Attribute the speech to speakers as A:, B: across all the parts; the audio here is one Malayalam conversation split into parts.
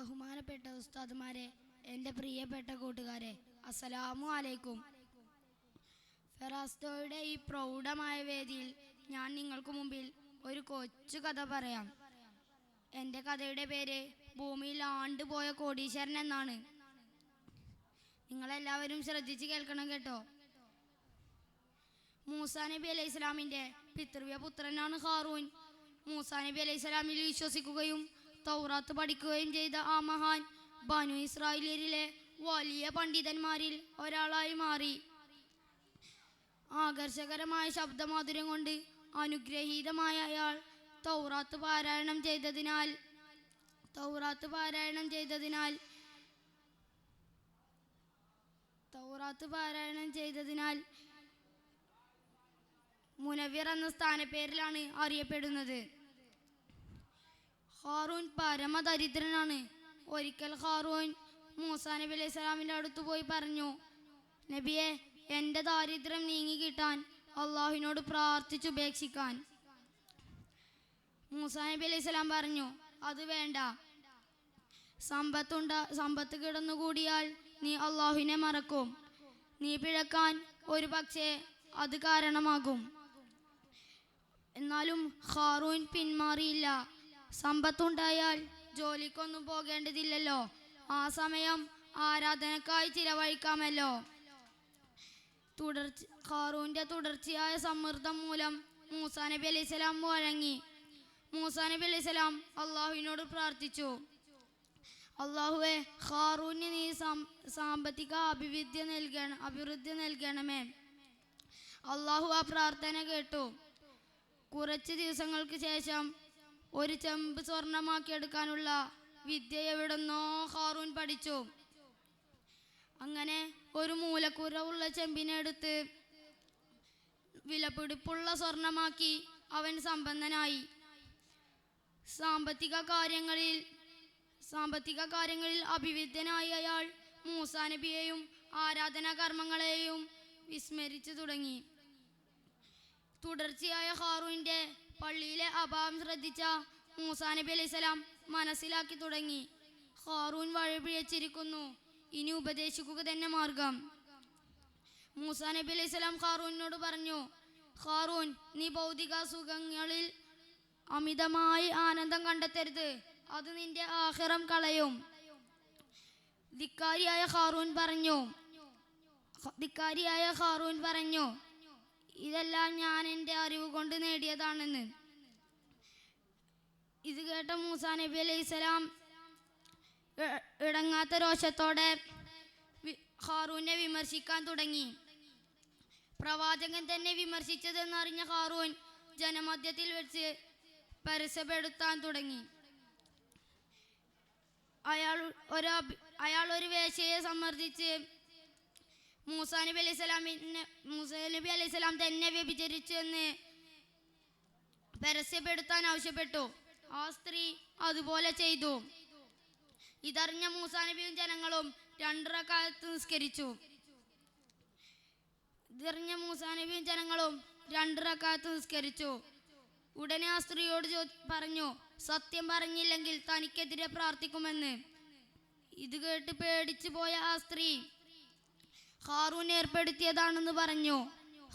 A: ബഹുമാനപ്പെട്ട ഉസ്താദുമാരെ, എൻ്റെ പ്രിയപ്പെട്ട കൂട്ടുകാരെ, അസ്സലാമു അലൈക്കും. ഫെറാസ്തോയുടെ ഈ പ്രൗഢമായ വേദിയിൽ ഞാൻ നിങ്ങൾക്ക് മുമ്പിൽ ഒരു കൊച്ചു കഥ പറയാം. എൻ്റെ കഥയുടെ പേര് ഭൂമിയിൽ ആണ്ടുപോയ കോടീശ്വരൻ എന്നാണ്. നിങ്ങളെല്ലാവരും ശ്രദ്ധിച്ച് കേൾക്കണം കേട്ടോ. മൂസാ നബി അലൈഹി സ്വലാമിൻ്റെ പിതൃവ്യ പുത്രനാണ് ഹാറൂൻ. മൂസാ നബി അലൈഹി സ്വലാമിൽ വിശ്വസിക്കുകയും തൗറാത്ത് പഠിക്കുകയും ചെയ്ത ആ മഹാൻ ബനു ഇസ്രായേലിലെ വലിയ പണ്ഡിതന്മാരിൽ ഒരാളായി മാറി. ആകർഷകരമായ ശബ്ദമാധുര്യം കൊണ്ട് അനുഗ്രഹീതമായ അയാൾ തൗറാത്ത് പാരായണം ചെയ്തതിനാൽ മുനവ്വിർ എന്ന സ്ഥാനപ്പേരിലാണ് അറിയപ്പെടുന്നത്. ഹാറൂൻ പരമദരിദ്രനാണ്. ഒരിക്കൽ ഹാറൂൻ മൂസാ നബി അലൈഹി സ്വലാമിൻ്റെ അടുത്ത് പോയി പറഞ്ഞു, നബിയെ, എൻ്റെ ദാരിദ്ര്യം നീങ്ങിക്കിട്ടാൻ അള്ളാഹുവിനോട് പ്രാർത്ഥിച്ചുപേക്ഷിക്കാൻ. മൂസാ നബി അലൈഹി സ്വലാം പറഞ്ഞു, അത് വേണ്ട. സമ്പത്ത് കിടന്നുകൂടിയാൽ നീ അള്ളാഹുവിനെ മറക്കും. നീ പിഴക്കാൻ ഒരു പക്ഷേ അത് കാരണമാകും. എന്നാലും ഹാറൂൻ പിന്മാറിയില്ല. സമ്പത്തുണ്ടായാൽ ജോലിക്കൊന്നും പോകേണ്ടതില്ലല്ലോ, ആ സമയം ആരാധനക്കായി ചിലവഴിക്കാമല്ലോ. ഹാറൂൻ്റെ തുടർച്ചയായ സമ്മർദ്ദം മൂലം മൂസാ നബി അലൈഹി സ്വലാം വഴങ്ങി. മൂസാ നബി അലൈഹി സ്വലാം അള്ളാഹുവിനോട് പ്രാർത്ഥിച്ചു, അള്ളാഹുവേ, ഹാറൂന് നീ സാമ്പത്തിക അഭിവൃദ്ധി നൽകണമേ. അള്ളാഹു ആ പ്രാർത്ഥന കേട്ടു. കുറച്ച് ദിവസങ്ങൾക്ക് ശേഷം ഒരു ചെമ്പ് സ്വർണമാക്കിയെടുക്കാനുള്ള വിദ്യ എവിടുന്നോ ഹാറൂൻ പഠിച്ചു. അങ്ങനെ ഒരു മൂലക്കുറവുള്ള ചെമ്പിനെ എടുത്ത് വിലപിടിപ്പുള്ള സ്വർണമാക്കി അവൻ സമ്പന്നനായി. സാമ്പത്തിക കാര്യങ്ങളിൽ അഭിവിദ്യനായ അയാൾ മൂസാ നബിയെയും ആരാധനാ കർമ്മങ്ങളെയും വിസ്മരിച്ചു തുടങ്ങി. തുടർച്ചയായ ഹാറൂൻ്റെ പള്ളിയിലെ അഭാവം ശ്രദ്ധിച്ച മൂസാ നബി അലൈഹി സ്വലാം മനസ്സിലാക്കി തുടങ്ങി, ഹാറൂൻ വഴിപിഴച്ചിരിക്കുന്നു, ഇനി ഉപദേശിക്കുക തന്നെ മാർഗം. മൂസാ നബി അലൈഹി സ്വലാം ഹാറൂനോട് പറഞ്ഞു, ഹാറൂൻ, നീ ഭൗതിക സുഖങ്ങളിൽ അമിതമായി ആനന്ദം കണ്ടെത്തരുത്, അത് നിന്റെ ആഖിറം കളയും. ധിക്കാരിയായ ഹാറൂൻ പറഞ്ഞു, ഇതെല്ലാം ഞാൻ എൻ്റെ അറിവ് കൊണ്ട് നേടിയതാണെന്ന്. ഇത് കേട്ട മൂസാ നബി അലൈഹി സ്വലാം ഇടങ്ങാത്ത രോഷത്തോടെ ഹാറൂനെ വിമർശിക്കാൻ തുടങ്ങി. പ്രവാചകൻ തന്നെ വിമർശിച്ചതെന്നറിഞ്ഞ ഹാറൂൻ ജനമധ്യത്തിൽ വെച്ച് പരസ്യപ്പെടുത്താൻ തുടങ്ങി. അയാൾ ഒരു വേശ്യയെ സമ്മർദ്ദിച്ച് മൂസാ നബി അലൈഹി സ്വലാം തന്നെ വ്യഭിചരിച്ചു എന്ന് പരസ്യപ്പെടുത്താൻ ആവശ്യപ്പെട്ടു. ആ സ്ത്രീ അതുപോലെ ചെയ്തു. ഇതറിഞ്ഞ മൂസാ നബിയും ജനങ്ങളും 2 റക്അത്ത് നിസ്കരിച്ചു. ഉടനെ ആ സ്ത്രീയോട് പറഞ്ഞു, സത്യം പറഞ്ഞില്ലെങ്കിൽ തനിക്കെതിരെ പ്രാർത്ഥിക്കുമെന്ന്. ഇത് കേട്ട് പേടിച്ചു പോയ ആ സ്ത്രീ ഹാറൂൻ ഏർപ്പെടുത്തിയതാണെന്ന് പറഞ്ഞു.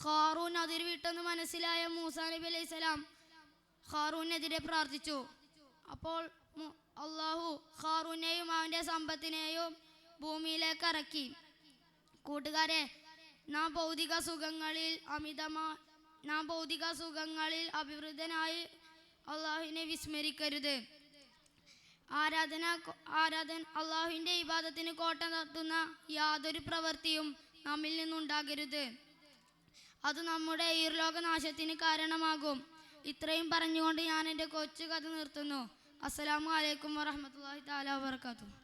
A: ഹാറൂൻ അതിർവിട്ടെന്ന് മനസ്സിലായ മൂസാ നബി അലൈഹി സ്വലാം ഹാറൂനെതിരെ പ്രാർത്ഥിച്ചു. അപ്പോൾ അള്ളാഹു ഹാറൂനെയും അവൻ്റെ സമ്പത്തിനെയും ഭൂമിയിലേക്ക് ഇറക്കി. കൂട്ടുകാരെ, നാം ഭൗതിക സുഖങ്ങളിൽ അഭിവൃദ്ധനായി അള്ളാഹുവിനെ വിസ്മരിക്കരുത്. അള്ളാഹുവിൻ്റെ ഇബാദത്തിന് കോട്ട നടത്തുന്ന യാതൊരു പ്രവൃത്തിയും നമ്മിൽ നിന്നുണ്ടാകരുത്. അത് നമ്മുടെ ഈർലോകനാശത്തിന് കാരണമാകും. ഇത്രയും പറഞ്ഞുകൊണ്ട് ഞാൻ എൻ്റെ കൊച്ചു കഥ നിർത്തുന്നു. അസ്സലാമു അലൈക്കും വറഹ്മത്തുള്ളാഹി തആല വബറകാതുഹു.